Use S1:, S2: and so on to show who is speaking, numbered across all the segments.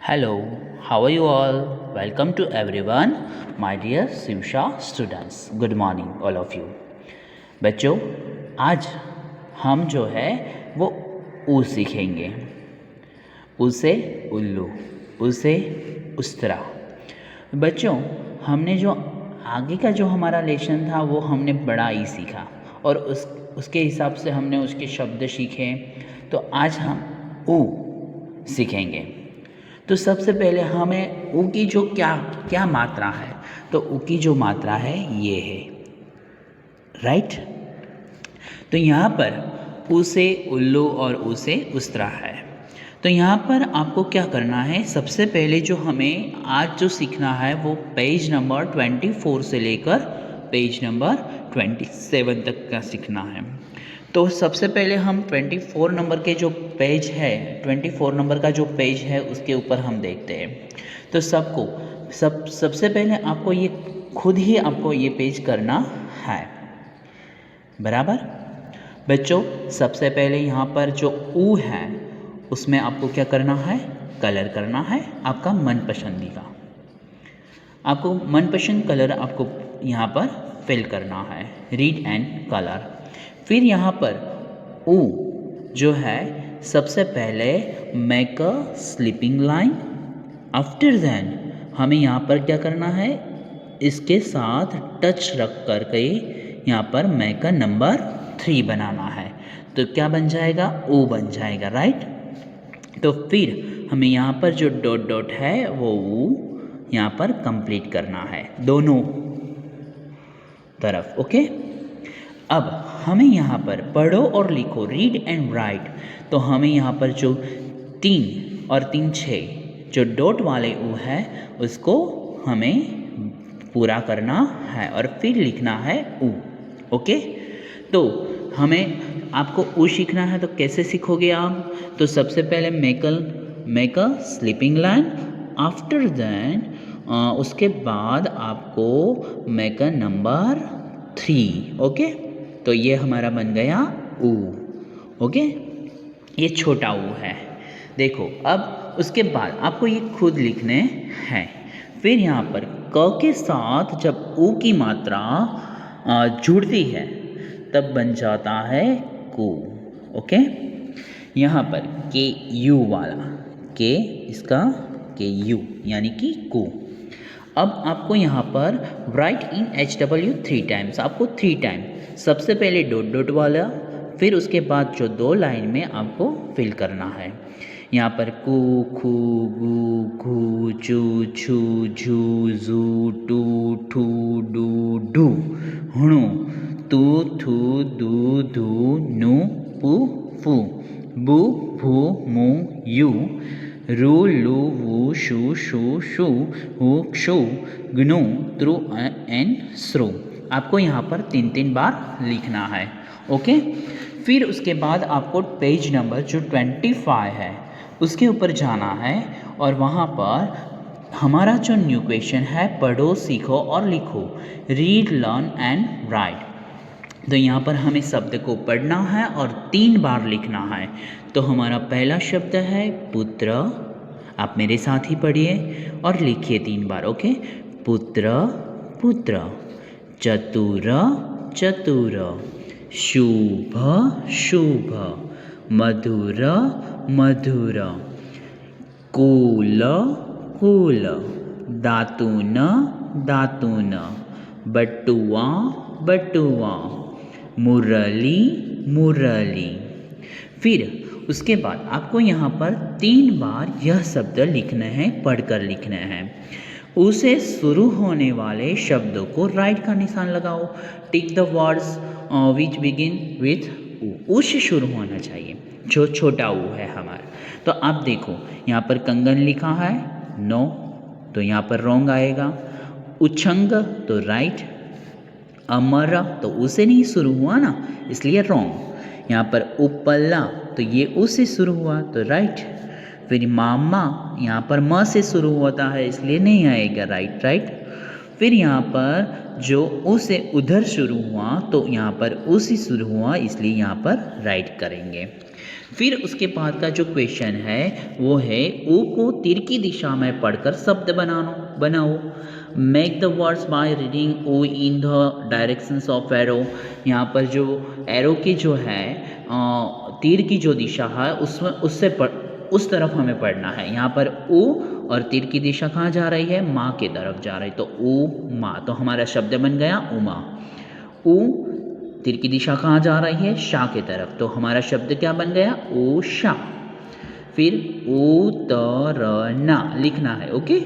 S1: Hello, how are you all? Welcome to everyone, my dear Shivsha students. Good morning, all of you. बच्चों, आज हम जो है वो ऊ सीखेंगे। उसे उल्लू, उसे उस्तरा। बच्चों, हमने जो आगे का जो हमारा लेसन था वो हमने बड़ा ई सीखा और उसके हिसाब से हमने उसके शब्द सीखे। तो आज हम ऊ सीखेंगे। तो सबसे पहले हमें ऊ की जो क्या क्या मात्रा है, तो ऊ की जो मात्रा है ये है, राइट। तो यहाँ पर ऊ से उल्लू और ऊ से उस्तरा है। तो यहाँ पर आपको क्या करना है, सबसे पहले जो हमें आज जो सीखना है वो पेज नंबर 24 से लेकर पेज नंबर 27 तक का सीखना है। तो सबसे पहले हम 24 नंबर के जो पेज है, 24 नंबर का जो पेज है उसके ऊपर हम देखते हैं। तो सबसे पहले आपको ये खुद ही आपको ये पेज करना है, बराबर। बच्चों, सबसे पहले यहाँ पर जो ऊ है उसमें आपको क्या करना है, कलर करना है आपका मनपसंदीदा। आपको मनपसंद कलर आपको यहाँ पर फिल करना है, रीड एंड कलर। फिर यहाँ पर ऊ जो है सबसे पहले make a sleeping line. After then हमें यहाँ पर क्या करना है, इसके साथ टच रख करके यहाँ पर मेक अ नंबर 3 बनाना है। तो क्या बन जाएगा, ओ बन जाएगा, राइट। तो फिर हमें यहाँ पर जो डॉट डॉट है वो ऊ यहाँ पर कंप्लीट करना है दोनों तरफ, ओके। अब हमें यहाँ पर पढ़ो और लिखो, रीड एंड राइट। तो हमें यहाँ पर जो 3 और 3 6 जो डॉट वाले ऊ है उसको हमें पूरा करना है और फिर लिखना है ऊ, ओके। तो हमें आपको ऊ सीखना है, तो कैसे सीखोगे आप, तो सबसे पहले make a sleeping line. After then उसके बाद आपको मेक अ नंबर 3, ओके। तो ये हमारा बन गया ऊ, ओके। ये छोटा ऊ है। देखो, अब उसके बाद आपको ये खुद लिखने हैं। फिर यहाँ पर क के साथ जब ऊ की मात्रा जुड़ती है तब बन जाता है कू, ओके। यहाँ पर के यू वाला, के इसका के यू यानी कि कू। अब आपको यहाँ पर राइट इन HW 3 टाइम्स, आपको 3 टाइम, सबसे पहले डॉट डॉट वाला, फिर उसके बाद जो 2 लाइन में आपको फिल करना है। यहाँ पर कू खू गू घू चू छू झू झू टू ठू डू डू हुणु तू थू दू धू नु पू फू बू भू मू यू रू लू वू शू शू शू हु क्षु ग्नु त्रु एन स्रु। आपको यहाँ पर 3 बार लिखना है, ओके। फिर उसके बाद आपको पेज नंबर जो 25 है उसके ऊपर जाना है और वहाँ पर हमारा जो न्यू क्वेश्चन है, पढ़ो सीखो और लिखो, रीड लर्न एंड राइट। तो यहाँ पर हमें शब्द को पढ़ना है और 3 बार लिखना है। तो हमारा पहला शब्द है पुत्र, आप मेरे साथ ही पढ़िए और लिखिए 3 बार, ओके। पुत्र पुत्र, चतुर चतुर, शुभ शुभ, मधुर मधुर, कूल कूल, दातून दातून, बटुआ बटुआ, मुरली मुरली। फिर उसके बाद आपको यहाँ पर 3 बार यह शब्द लिखने हैं, पढ़कर लिखने हैं। उसे शुरू होने वाले शब्दों को राइट का निशान लगाओ। Tick the words which begin with ऊ, से शुरू होना चाहिए, जो छोटा ऊ है हमारा। तो आप देखो यहाँ पर कंगन लिखा है, नो, तो यहाँ पर रॉन्ग आएगा। उछंग तो राइट, अमर तो उसे नहीं शुरू हुआ ना, इसलिए रॉन्ग। यहाँ पर उपल्ला तो ये उससे शुरू हुआ तो राइट। फिर मामा यहाँ पर म से शुरू होता है इसलिए नहीं आएगा, राइट राइट। फिर यहाँ पर जो उ से उधर शुरू हुआ तो यहाँ पर उ से शुरू हुआ इसलिए यहाँ पर राइट करेंगे। फिर उसके बाद का जो क्वेश्चन है वो है ओ को तीर की दिशा में पढ़कर शब्द बनाओ। Make the words by reading O in the directions of arrow. यहाँ पर जो एरो की जो है तीर की जो दिशा है उसमें उस तरफ हमें पढ़ना है। यहाँ पर ओ और तीर की दिशा कहाँ जा रही है? माँ के तरफ जा रही है, तो ओ माँ, तो हमारा शब्द बन गया उमा। ऊ तीर की दिशा कहाँ जा रही है? शाह के तरफ, तो हमारा शब्द क्या बन गया? ओषा। फिर उतरना लिखना है, ओके।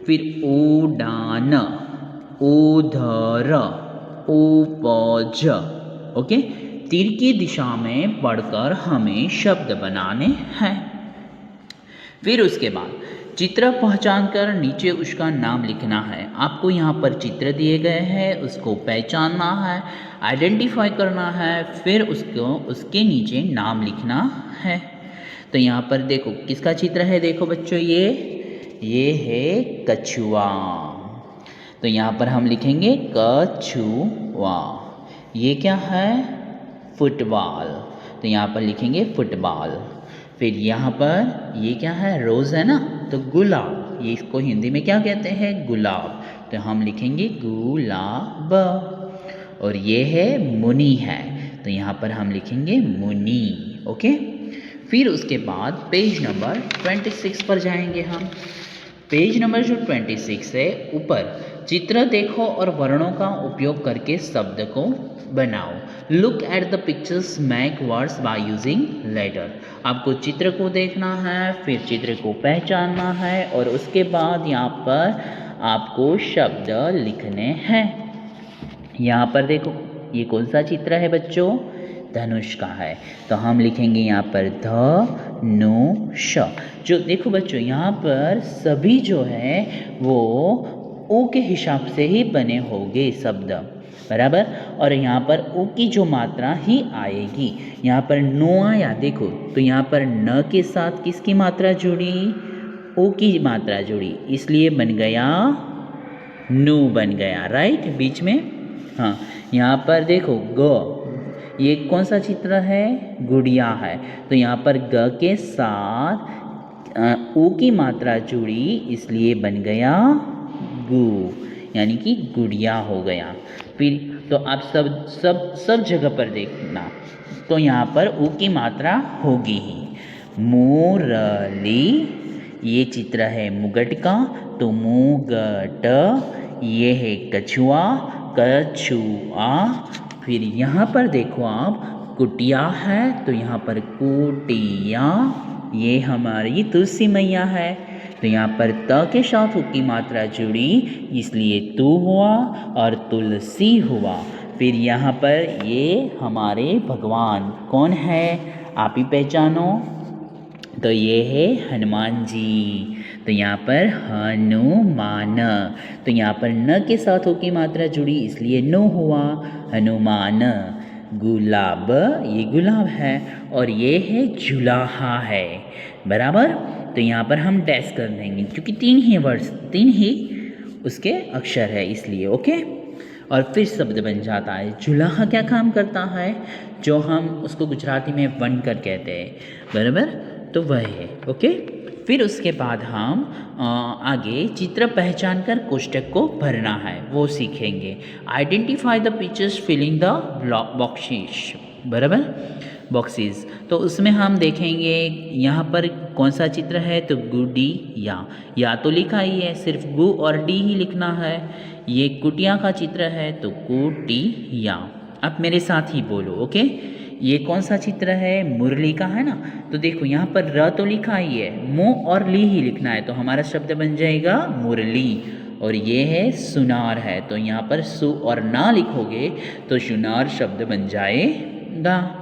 S1: फिर उड़ान, उधर, उपज, ओके। तीर की दिशा में पढ़कर हमें शब्द बनाने हैं। फिर उसके बाद चित्र पहचान कर नीचे उसका नाम लिखना है। आपको यहाँ पर चित्र दिए गए हैं, उसको पहचानना है, आइडेंटिफाई करना है, फिर उसके नीचे नाम लिखना है। तो यहाँ पर देखो किसका चित्र है? देखो बच्चों, ये है कछुआ। तो यहाँ पर हम लिखेंगे कछुआ। ये क्या है? फुटबॉल, तो यहाँ पर लिखेंगे फुटबॉल। फिर यहाँ पर ये क्या है? रोज़ है ना, तो गुलाब। ये इसको हिंदी में क्या कहते हैं? गुलाब, तो हम लिखेंगे गुलाब। और ये है मुनि है, तो यहाँ पर हम लिखेंगे मुनि, ओके। फिर उसके बाद पेज नंबर 26 पर जाएंगे हम। पेज नंबर जो 26 है, ऊपर चित्र देखो और वर्णों का उपयोग करके शब्द को बनाओ। Look at the pictures, make words by using letter. आपको चित्र को देखना है, फिर चित्र को पहचानना है, और उसके बाद यहाँ पर आपको शब्द लिखने हैं। यहाँ पर देखो ये कौन सा चित्र है बच्चों? धनुष का है, तो हम लिखेंगे यहाँ पर धनुष। जो देखो बच्चों यहाँ पर सभी जो है वो ओ के हिसाब से ही बने होंगे शब्द, बराबर। और यहाँ पर ओ की जो मात्रा ही आएगी। यहाँ पर नो आया देखो, तो यहाँ पर न के साथ किसकी मात्रा जुड़ी? ओ की मात्रा जुड़ी, इसलिए बन गया नु बन गया, राइट, बीच में। हाँ, यहाँ पर देखो ग, ये कौन सा चित्र है? गुड़िया है, तो यहाँ पर ग के साथ ओ की मात्रा जुड़ी, इसलिए बन गया गु, यानी कि गुड़िया हो गया। फिर तो आप सब जगह पर देखना, तो यहाँ पर ऊ की मात्रा होगी ही। मुरली, ये चित्र है मुगट का, तो मुगट। ये है कछुआ, कछुआ। फिर यहाँ पर देखो आप कुटिया है, तो यहाँ पर कुटिया। ये हमारी तुलसी मैया है, तो यहाँ पर त के साथ उ की मात्रा जुड़ी, इसलिए तू हुआ और तुलसी हुआ। फिर यहाँ पर ये हमारे भगवान कौन है? आप ही पहचानो, तो ये है हनुमान जी, तो यहाँ पर हनुमान। तो यहाँ पर न के साथ ओ की मात्रा जुड़ी, इसलिए नो हुआ, हनुमान। गुलाब, ये गुलाब है, और ये है जुलाहा है, बराबर। तो यहाँ पर हम डैश कर देंगे, क्योंकि तीन ही उसके अक्षर है, इसलिए, ओके। और फिर शब्द बन जाता है। जुलाहा क्या काम करता है? जो हम उसको गुजराती में वनकर कहते हैं, बराबर, तो वह है, ओके। फिर उसके बाद हम आगे चित्र पहचान कर कोष्ठक को भरना है, वो सीखेंगे। Identify the pictures filling the boxes, बराबर, बॉक्सेस। तो उसमें हम देखेंगे यहाँ पर कौन सा चित्र है, तो गुड़िया। या तो लिखा ही है, सिर्फ गु और डी ही लिखना है। ये कुटिया का चित्र है, तो कुटिया। आप मेरे साथ ही बोलो, ओके। ये कौन सा चित्र है? मुरली का है ना, तो देखो यहाँ पर र तो लिखा ही है, मो और ली ही लिखना है, तो हमारा शब्द बन जाएगा मुरली। और ये है सुनार है, तो यहाँ पर सु और ना लिखोगे तो सुनार शब्द बन जाएगा।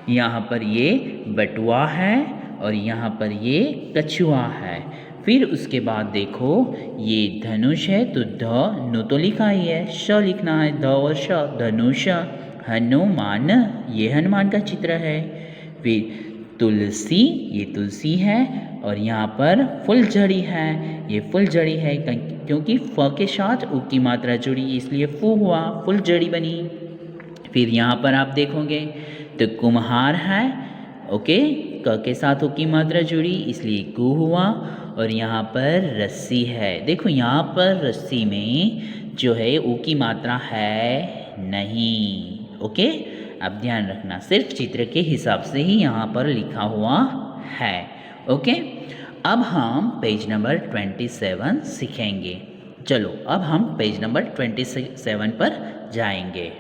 S1: यहाँ पर ये बटुआ है, और यहाँ पर ये कछुआ है। फिर उसके बाद देखो ये धनुष है, तो ध नु तो लिखा ही है, श लिखना है, ध और श, धनुष। हनुमान, ये हनुमान का चित्र है। फिर तुलसी, ये तुलसी है, और यहाँ पर फुलझड़ी है, ये फुलझड़ी है, क्योंकि फ के साथ उ की मात्रा जुड़ी, इसलिए फू हुआ, फुलझड़ी बनी। फिर यहाँ पर आप देखोगे तो कुम्हार है, ओके, क के साथ उ की मात्रा जुड़ी इसलिए कु हुआ, और यहाँ पर रस्सी है। देखो यहाँ पर रस्सी में जो है उ की मात्रा है नहीं। ओके, अब ध्यान रखना सिर्फ चित्र के हिसाब से ही यहाँ पर लिखा हुआ है। ओके, अब हम पेज नंबर 27 सीखेंगे। चलो अब हम पेज नंबर 27 पर जाएंगे।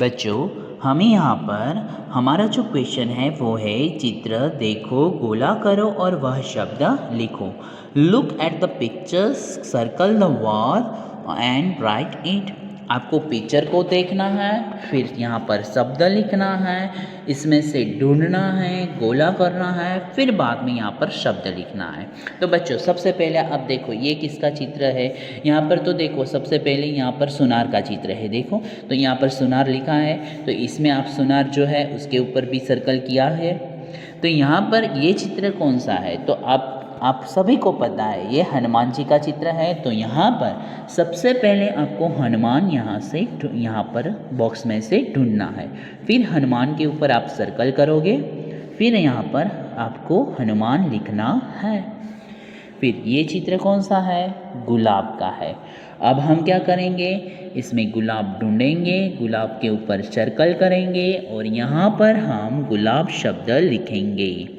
S1: बच्चों, हमें यहाँ पर हमारा जो क्वेश्चन है वो है चित्र देखो, गोला करो और वह शब्द लिखो। Look at the pictures, circle the wall and right it. आपको पिक्चर को देखना है, फिर यहाँ पर शब्द लिखना है, इसमें से ढूंढना है, गोला करना है, फिर बाद में यहाँ पर शब्द लिखना है। तो बच्चों सबसे पहले अब देखो ये किसका चित्र है। यहाँ पर तो देखो सबसे पहले यहाँ पर सुनार का चित्र है। देखो तो यहाँ पर सुनार लिखा है, तो इसमें आप सुनार जो है उसके ऊपर भी सर्कल किया है। तो यहाँ पर ये चित्र कौन सा है, तो आप सभी को पता है ये हनुमान जी का चित्र है। तो यहाँ पर सबसे पहले आपको हनुमान यहाँ पर बॉक्स में से ढूंढना है, फिर हनुमान के ऊपर आप सर्कल करोगे, फिर यहाँ पर आपको हनुमान लिखना है। फिर ये चित्र कौन सा है, गुलाब का है। अब हम क्या करेंगे, इसमें गुलाब ढूंढेंगे, गुलाब के ऊपर सर्कल करेंगे और यहाँ पर हम गुलाब शब्द लिखेंगे।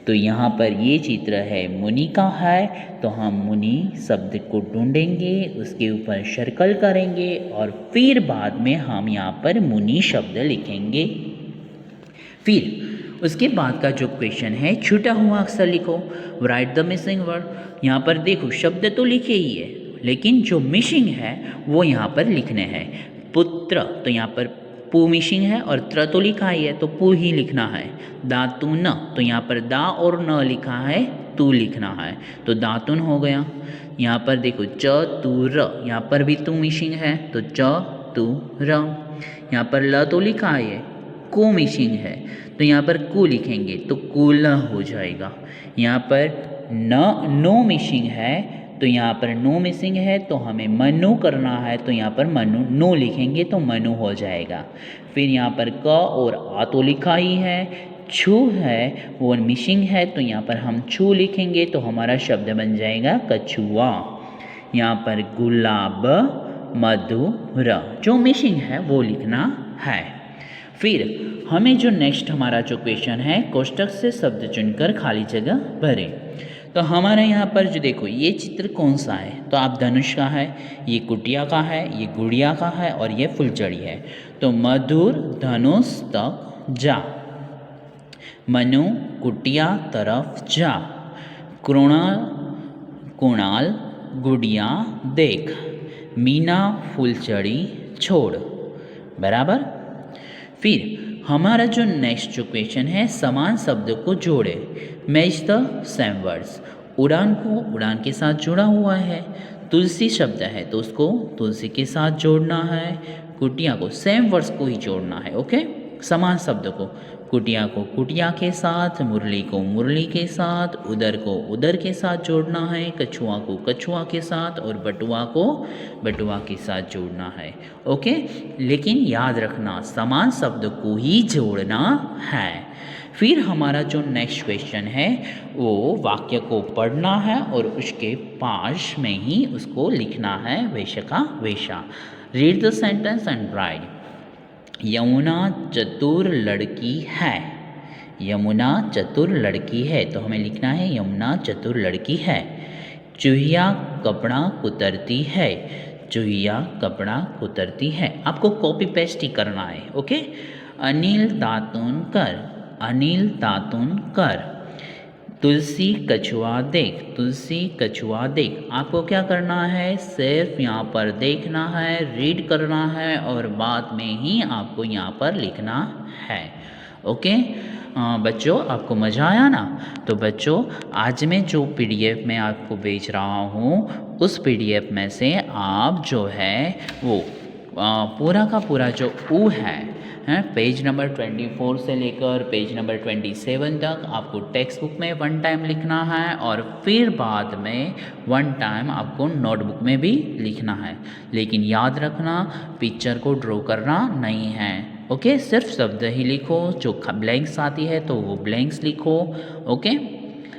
S1: तो यहाँ पर ये चित्र है मुनि का है, तो हम मुनि शब्द को ढूंढेंगे, उसके ऊपर सर्कल करेंगे और फिर बाद में हम यहाँ पर मुनि शब्द लिखेंगे। फिर उसके बाद का जो क्वेश्चन है छूटा हुआ अक्षर लिखो, राइट द मिसिंग वर्ड। यहाँ पर देखो शब्द तो लिखे ही है, लेकिन जो मिसिंग है वो यहाँ पर लिखने हैं। पुत्र, तो यहाँ पर पु मिसिंग है और त्र तो लिखा ही है, तो पु ही लिखना है। दातुन, तो यहाँ पर दा और न लिखा है, तू लिखना है, तो दातुन हो गया। यहाँ पर देखो च तू र, यहाँ पर भी तू मिसिंग है, तो च तू र। यहाँ पर ल तो लिखा है, को मिसिंग है, तो यहाँ पर कु लिखेंगे, तो कुल हो जाएगा। यहाँ पर नो मिसिंग है, तो यहाँ पर नो मिसिंग है, तो हमें मनु करना है, तो यहाँ पर मनु नो लिखेंगे तो मनु हो जाएगा। फिर यहाँ पर क और आ तो लिखा ही है, छू है वो मिसिंग है, तो यहाँ पर हम छू लिखेंगे तो हमारा शब्द बन जाएगा कछुआ। यहाँ पर गुलाब मधुर, जो मिसिंग है वो लिखना है। फिर हमें जो नेक्स्ट हमारा जो क्वेश्चन है, कोष्टक से शब्द चुनकर खाली जगह भरें। तो हमारे यहाँ पर जो देखो ये चित्र कौन सा है, तो आप धनुष का है, ये कुटिया का है, ये गुड़िया का है और ये फुलझड़ी है। तो मधुर धनुष तक जा, मनु कुटिया तरफ जा, कुणाल गुड़िया देख, मीना फुलझड़ी छोड़। बराबर। फिर हमारा जो नेक्स्ट जो क्वेश्चन है, समान शब्द को जोड़े, मैच द सेम वर्ड्स। उड़ान को उड़ान के साथ जुड़ा हुआ है, तुलसी शब्द है तो उसको तुलसी के साथ जोड़ना है, कुटिया को सेम वर्ड्स को ही जोड़ना है। ओके, समान शब्द को, कुटिया को कुटिया के साथ, मुरली को मुरली के साथ, उदर को उदर के साथ जोड़ना है, कछुआ को कछुआ के साथ और बटुआ को बटुआ के साथ जोड़ना है। ओके, लेकिन याद रखना समान शब्द को ही जोड़ना है। फिर हमारा जो नेक्स्ट क्वेश्चन है वो वाक्य को पढ़ना है और उसके पास में ही उसको लिखना है वैश्य का वैसा। Read the sentence and right. Yamuna चतुर लड़की है, यमुना चतुर लड़की है, तो हमें लिखना है यमुना चतुर लड़की है। चूहिया कपड़ा कुतरती है, चूहिया कपड़ा कुतरती है। आपको कॉपी पेस्ट ही करना है। ओके, अनिल दातुन कर, अनिल दातुन कर। तुलसी कछुआ देख, तुलसी कछुआ देख। आपको क्या करना है, सिर्फ यहाँ पर देखना है, रीड करना है और बाद में ही आपको यहाँ पर लिखना है। ओके बच्चों, आपको मज़ा आया ना? तो बच्चों आज मैं जो पीडीएफ में आपको भेज रहा हूँ उस पीडीएफ में से आप जो है वो पूरा का पूरा जो ऊ है पेज नंबर 24 से लेकर पेज नंबर 27 तक आपको टेक्स्ट बुक में 1 टाइम लिखना है और फिर बाद में 1 टाइम आपको नोटबुक में भी लिखना है। लेकिन याद रखना पिक्चर को ड्रॉ करना नहीं है, ओके, सिर्फ शब्द ही लिखो, जो ब्लैंक्स आती है तो वो ब्लैंक्स लिखो। ओके,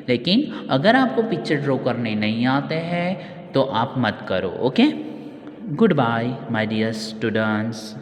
S1: लेकिन अगर आपको पिक्चर ड्रॉ करने नहीं आते हैं तो आप मत करो। Okay, good bye my dear students.